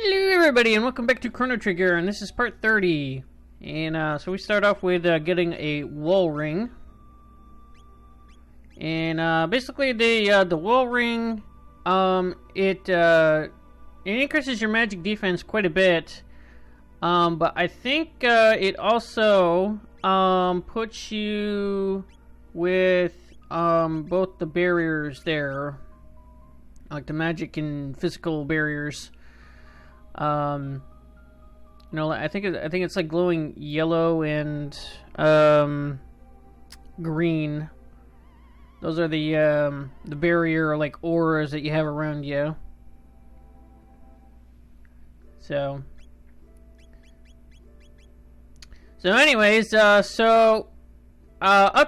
Hello everybody and welcome back to Chrono Trigger, and this is part 30. And so we start off with getting a wall ring. And basically the wall ring, it increases your magic defense quite a bit. But I think it also puts you with both the barriers there, like the magic and physical barriers. You know, I think it's like glowing yellow and green. Those are the barrier like auras that you have around you. So anyways, up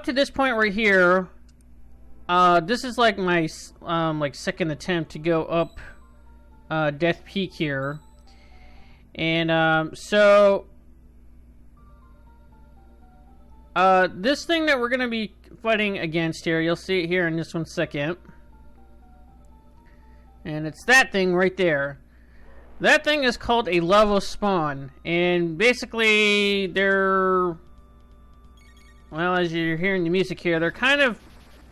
to this point right here, this is like my like second attempt to go up Death Peak here. And this thing that we're going to be fighting against here, you'll see it here in just 1 second. And it's that thing right there. That thing is called a lava spawn. And basically, they're... well, as you're hearing the music here, they're kind of...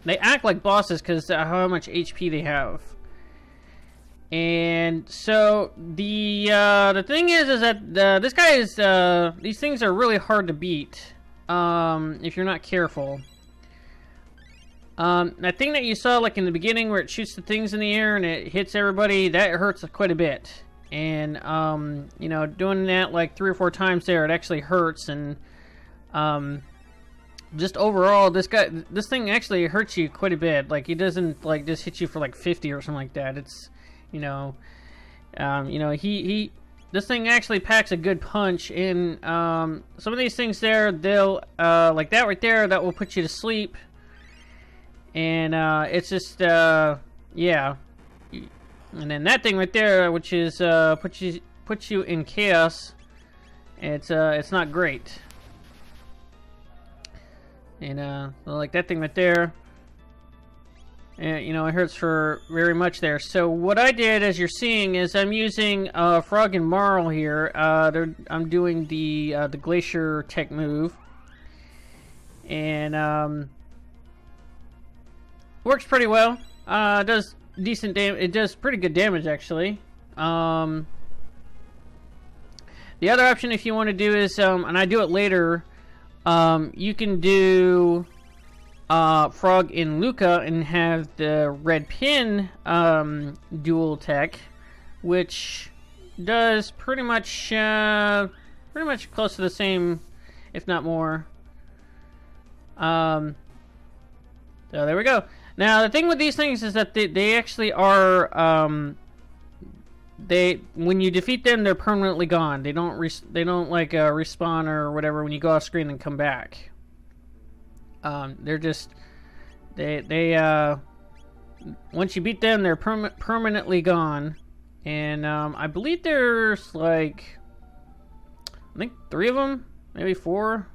they act like bosses because of how much HP they have. And so the thing is that this guy is these things are really hard to beat if you're not careful. That thing that you saw like in the beginning where it shoots the things in the air and it hits everybody, that hurts quite a bit. And you know, doing that like 3 or 4 times there, it actually hurts. And just overall, this thing actually hurts you quite a bit. Like, it doesn't like just hit you for like 50 or something like that. It's you know, this thing actually packs a good punch. And some of these things there, they'll like that right there, that will put you to sleep. And it's just yeah. And then that thing right there, which is puts you in chaos. It's not great. And like that thing right there. And, you know, it hurts for very much there. So what I did, as you're seeing, is I'm using Frog and Marl here. I'm doing the Glacier Tech move, and works pretty well. It does decent damage. It does pretty good damage actually. The other option, if you want to do, is and I do it later. You can do Frog and Luca and have the red pin dual tech, which does pretty much close to the same, if not more. So there we go. Now the thing with these things is that they actually are when you defeat them, they're permanently gone. They don't like respawn or whatever when you go off screen and come back. They're just they once you beat them, they're permanently gone. And I believe there's like, I think 3 of them, maybe 4.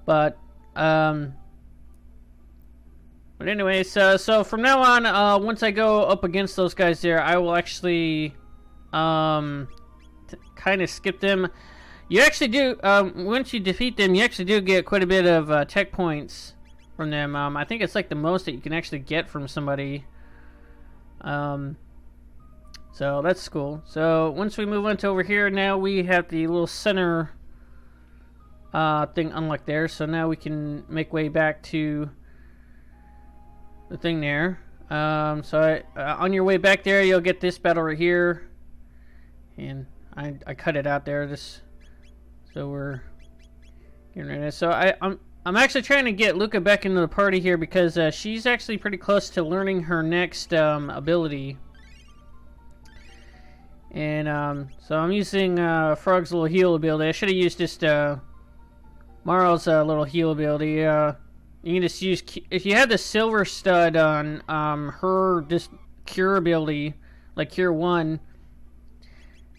But anyway, so from now on, once I go up against those guys there, I will actually kind of skip them. You actually do, once you defeat them, you actually do get quite a bit of tech points from them. I think it's like the most that you can actually get from somebody. So that's cool. So once we move on to over here, now we have the little center thing unlocked there. So now we can make way back to the thing there. So on your way back there, you'll get this battle right here. And I cut it out there. So we're getting rid of this. So I'm actually trying to get Luca back into the party here because she's actually pretty close to learning her next ability. And so I'm using Frog's little heal ability. I should have used just Marl's little heal ability. You can just use, if you have the silver stud on her just cure ability, like cure 1.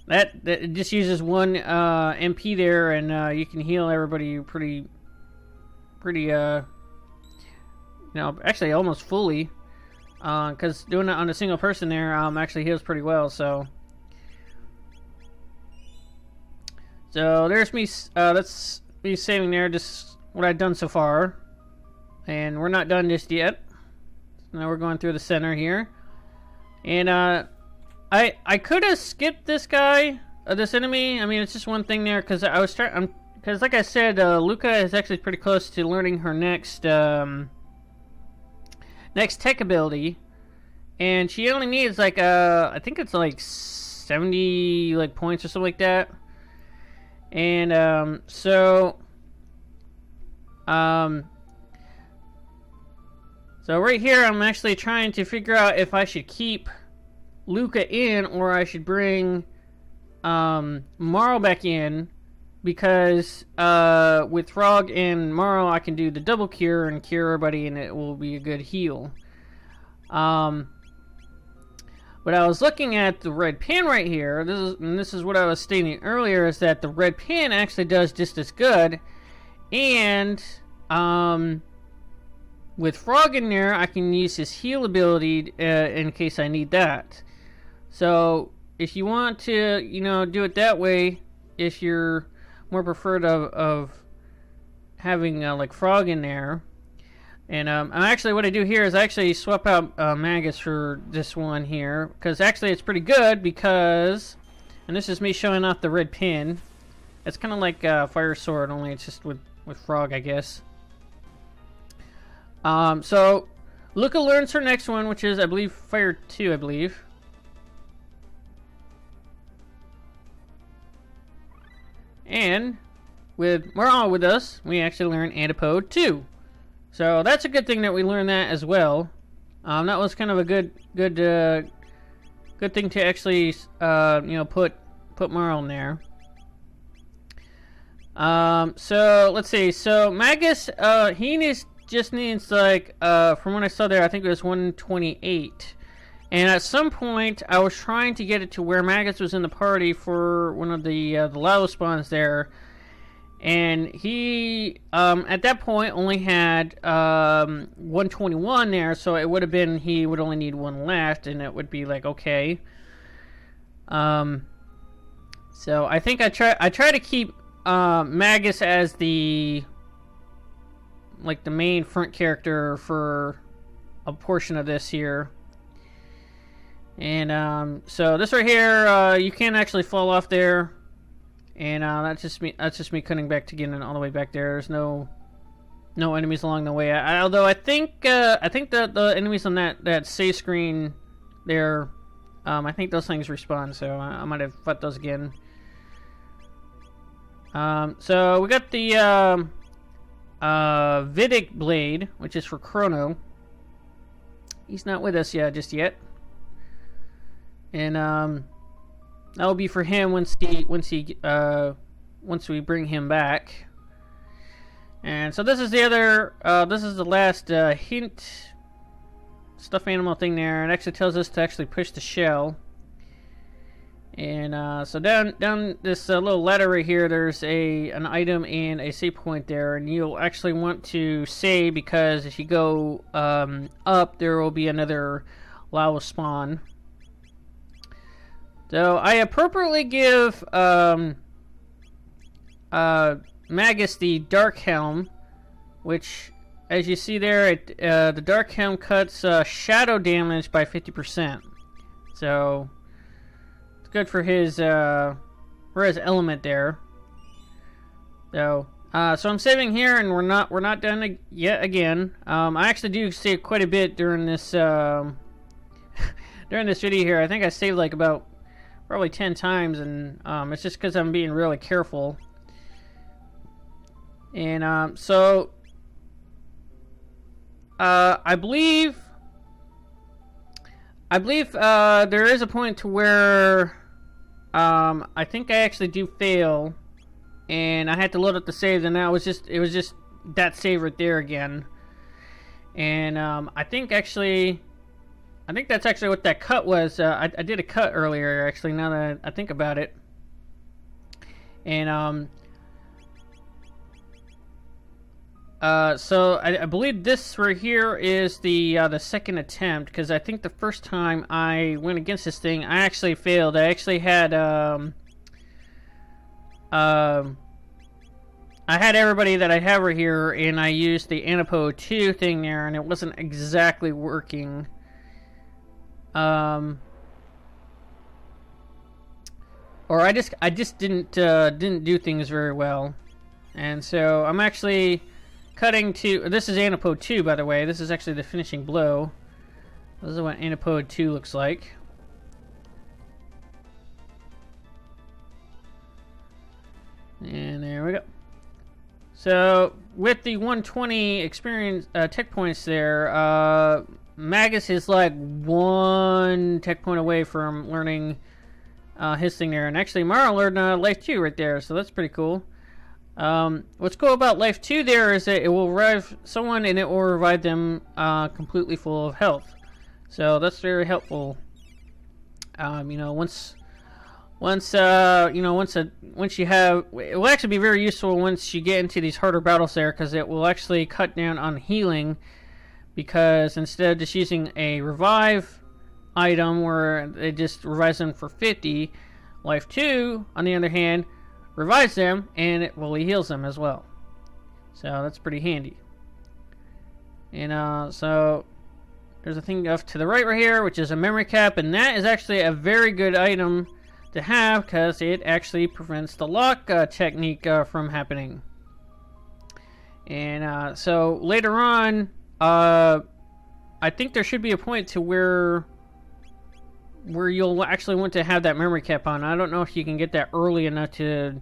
That it just uses 1 MP there, and you can heal everybody pretty, you know, actually almost fully. because doing it on a single person there actually heals pretty well. So there's me. That's me saving there. Just what I've done so far, and we're not done just yet. So now we're going through the center here, and I could have skipped this guy, this enemy. I mean, it's just one thing there because I was trying. Because like I said, Luca is actually pretty close to learning her next next tech ability, and she only needs like I think it's like 70 like points or something like that. And so right here I'm actually trying to figure out if I should keep Luca in or I should bring Marl back in, because with Frog and Marl I can do the double cure and cure everybody and it will be a good heal. But I was looking at the red pin right here. This is what I was stating earlier, is that the red pin actually does just as good. And with Frog in there, I can use his heal ability in case I need that. So if you want to, do it that way, if you're more preferred of having like Frog in there. And actually what I do here is I actually swap out Magus for this one here, because actually it's pretty good because, and this is me showing off the red pin, it's kind of like Fire Sword, only it's just with Frog, I guess. So Luca learns her next one, which is, I believe, Fire 2, I believe. And with Marl with us, we actually learn Antipode 2. So that's a good thing that we learned that as well. That was kind of a good thing to actually, put Marl in there. So let's see. So Magus, he just needs like, from what I saw there, I think it was 128. And at some point, I was trying to get it to where Magus was in the party for one of the lava spawns there. And he, at that point, only had 121 there, so it would have been, he would only need one left, and it would be like, okay. So I think I try to keep Magus as the main front character for a portion of this here. And so this right here, you can actually fall off there. And that's just me cutting back to getting all the way back there. There's no enemies along the way. Although I think that the enemies on that save screen there, I think those things respawn. So I might have fought those again. So we got the Vidic blade, which is for Chrono. He's not with us just yet. And that will be for him once we bring him back. And so this is the other, this is the last hint stuffed animal thing there. It actually tells us to actually push the shell. And so down this little ladder right here, there's an item and a save point there, and you'll actually want to save, because if you go up, there will be another lava spawn. So I appropriately give Magus the Dark Helm, which, as you see there, the Dark Helm cuts shadow damage by 50%. So it's good for his element there. So I'm saving here, and we're not done yet again. I actually do save quite a bit during this during this video here. I think I saved like about probably 10 times, and it's just because I'm being really careful. And so I believe there is a point to where I think I actually do fail, and I had to load up the save, and it was just that save right there again. And I think that's actually what that cut was. I did a cut earlier, actually, now that I think about it. And So I believe this right here is the second attempt, because I think the first time I went against this thing, I actually failed. I actually had I had everybody that I have right here, and I used the Antipode 2 thing there, and it wasn't exactly working. Or I just didn't do things very well, and so I'm actually cutting to. This is Antipode 2, by the way. This is actually the finishing blow. This is what Antipode 2 looks like. And there we go. So with the 120 experience tech points there, Magus is like 1 tech point away from learning his thing there. And actually Mara learned Life 2 right there, so that's pretty cool. What's cool about Life 2 there is that it will revive someone, and it will revive them completely full of health. So that's very helpful. You know, once you have, it will actually be very useful once you get into these harder battles there, because it will actually cut down on healing, because instead of just using a revive item where it just revives them for 50, Life 2, on the other hand, revives them and it fully heals them as well. So that's pretty handy. And so there's a thing off to the right here, which is a memory cap, and that is actually a very good item to have, because it actually prevents the lock technique from happening. And so later on, I think there should be a point to where you'll actually want to have that memory cap on. I don't know if you can get that early enough to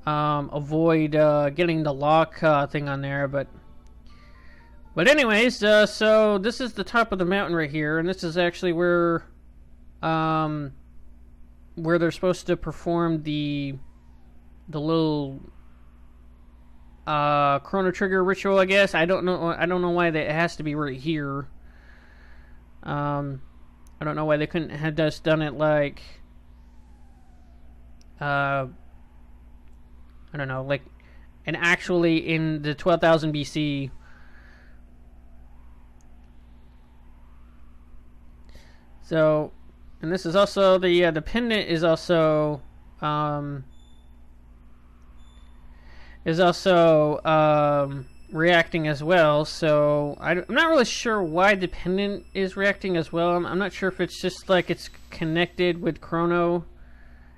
avoid getting the lock thing on there, but anyways, so this is the top of the mountain right here, and this is actually where they're supposed to perform the little Chrono Trigger ritual, I guess. I don't know why it has to be right here. I don't know why they couldn't have just done it like I don't know, like, and actually in the 12,000 BC. So, and this is also the pendant is also reacting as well. So I'm not really sure why the pendant is reacting as well. I'm not sure if it's just like it's connected with Crono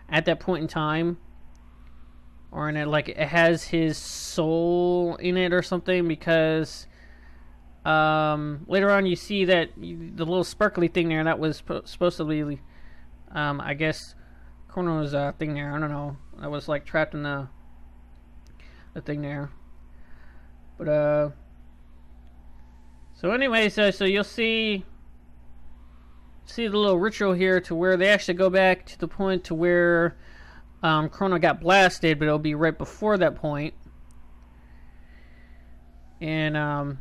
at that point in time, or in it like it has his soul in it or something, because later on you see that the little sparkly thing there, that was supposed to be I guess Crono's thing there. I don't know, that was like trapped in the thing there. But so anyways, so you'll see the little ritual here, to where they actually go back to the point to where Crono got blasted, but it'll be right before that point. And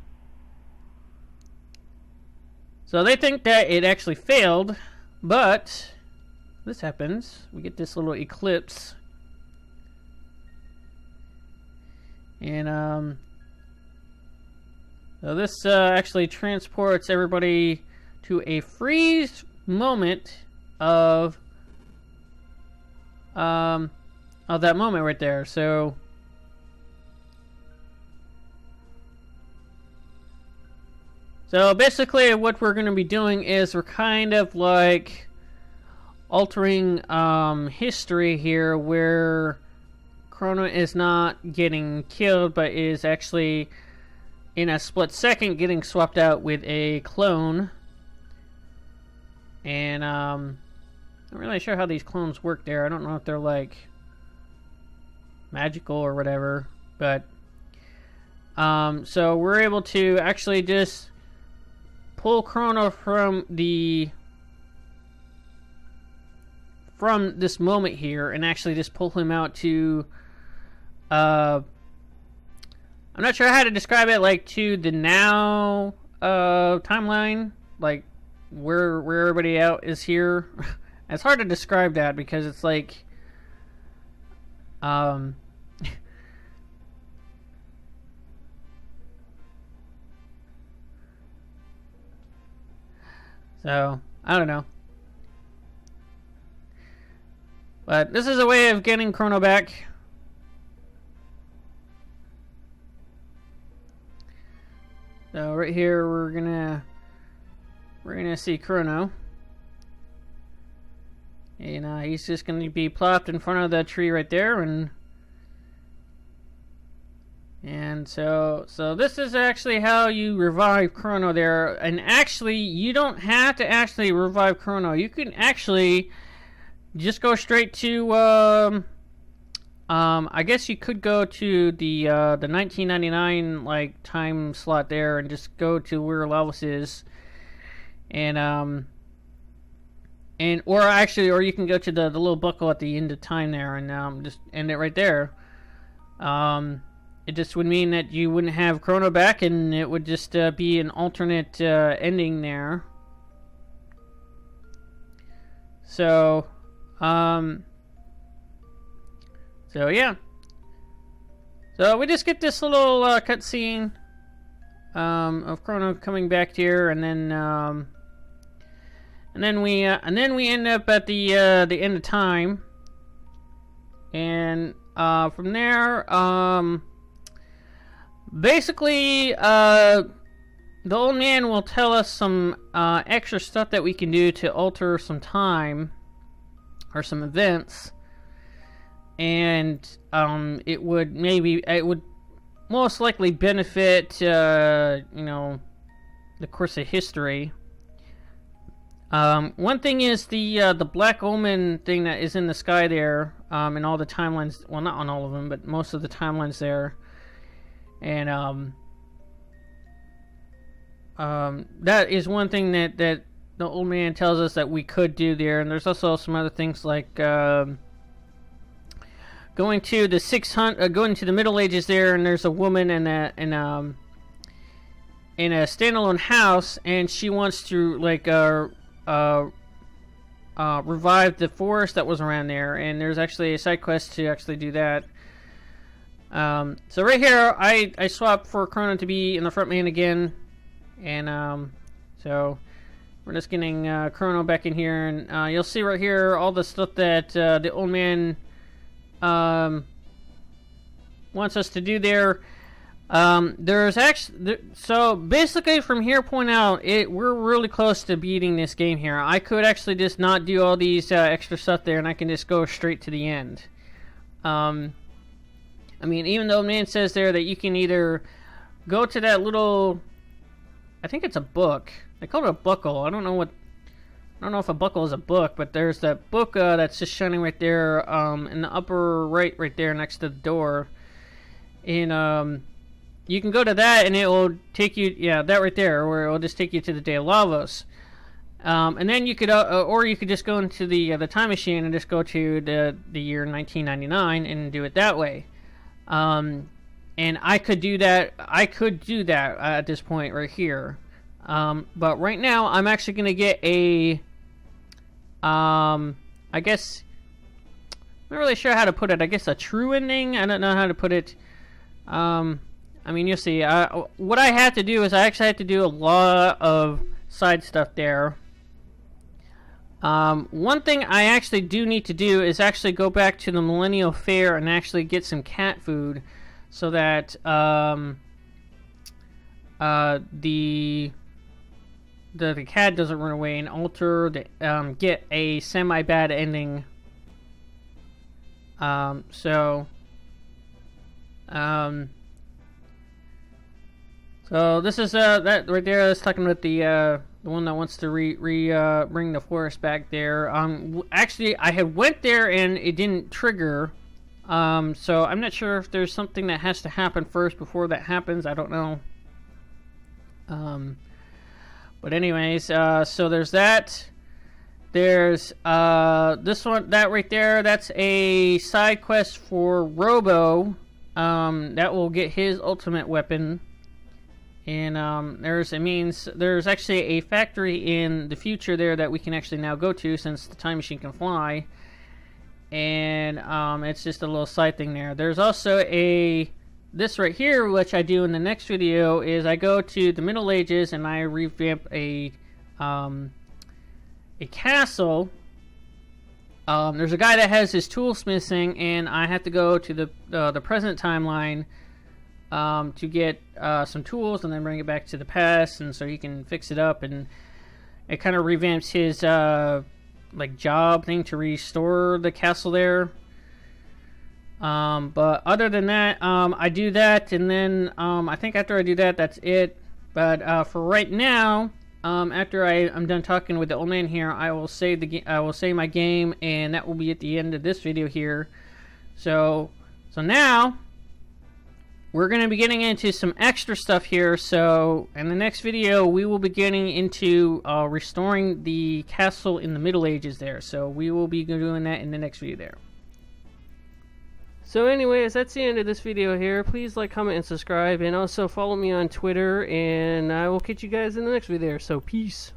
so they think that it actually failed, but this happens. We get this little eclipse, and so this actually transports everybody to a freeze moment of that moment right there. So basically what we're going to be doing is we're kind of like altering history here, where Crono is not getting killed, but is actually in a split second getting swapped out with a clone. And I'm not really sure how these clones work there. I don't know if they're like magical or whatever, but so we're able to actually just pull Crono from this moment here, and actually just pull him out to I'm not sure how to describe it, like to the now timeline, like where everybody out is here. It's hard to describe that, because it's like So, I don't know. But this is a way of getting Chrono back. So right here we're gonna see Chrono. And he's just gonna be plopped in front of that tree right there, and so this is actually how you revive Chrono there. And actually, you don't have to actually revive Chrono. You can actually just go straight to I guess you could go to the 1999 like time slot there and just go to where Lavos is, or you can go to the little buckle at the end of time there and just end it right there. It just would mean that you wouldn't have Chrono back, and it would just be an alternate ending there. So, yeah. So we just get this little cutscene of Chrono coming back here, and then we end up at the end of time, and from there, basically, the old man will tell us some extra stuff that we can do to alter some time or some events, and it would most likely benefit the course of history. One thing is the Black Omen thing that is in the sky there, in all the timelines. Well, not on all of them, but most of the timelines there. And that is one thing that the old man tells us that we could do there. And there's also some other things like going to the 600, going to the Middle Ages there, and there's a woman in a standalone house, and she wants to revive the forest that was around there, and there's actually a side quest to actually do that. So right here, I swapped for Crono to be in the front man again, and so we're just getting Crono back in here, and you'll see right here all the stuff that the old man wants us to do there. There's actually, so basically from here point out, we're really close to beating this game here. I could actually just not do all these extra stuff there, and I can just go straight to the end. I mean, even though the man says there that you can either go to that little, I think it's a book. They call it a buckle. I don't know if a buckle is a book, but there's that book that's just shining right there in the upper right there next to the door. And you can go to that, and it will take you, that right there, where it will just take you to the Day of Lavos. And then you could, or you could just go into the time machine and just go to the year 1999 and do it that way. And I could do that. At this point right here. But right now, I'm actually going to get a, I guess, I'm not really sure how to put it. I guess a true ending. I don't know how to put it. I mean, you'll see. What I had to do is I actually had to do a lot of side stuff there. One thing I actually do need to do is actually go back to the Millennial Fair and actually get some cat food, so that the cat doesn't run away, and alter the get a semi-bad ending. So this is that right there. That's talking about the one that wants to bring the forest back there. Actually, I had went there and it didn't trigger. So I'm not sure if there's something that has to happen first before that happens. I don't know. But anyways, so there's that. There's this one, that right there. That's a side quest for Robo. That will get his ultimate weapon. And there's actually a factory in the future there that we can actually now go to, since the time machine can fly. And it's just a little side thing there. There's also this right here, which I do in the next video, is I go to the Middle Ages and I revamp a a castle, there's a guy that has his tools missing, and I have to go to the present timeline to get some tools and then bring it back to the past, and so he can fix it up, and it kind of revamps his like job thing to restore the castle there. But other than that, I do that, and then I think after I do that, that's it. But for right now, after I'm done talking with the old man here, I will save my game, and that will be at the end of this video here. So now we're going to be getting into some extra stuff here. So in the next video, we will be getting into restoring the castle in the Middle Ages there. So we will be doing that in the next video there. So anyways, that's the end of this video here. Please like, comment, and subscribe, and also follow me on Twitter, and I will catch you guys in the next video. So peace.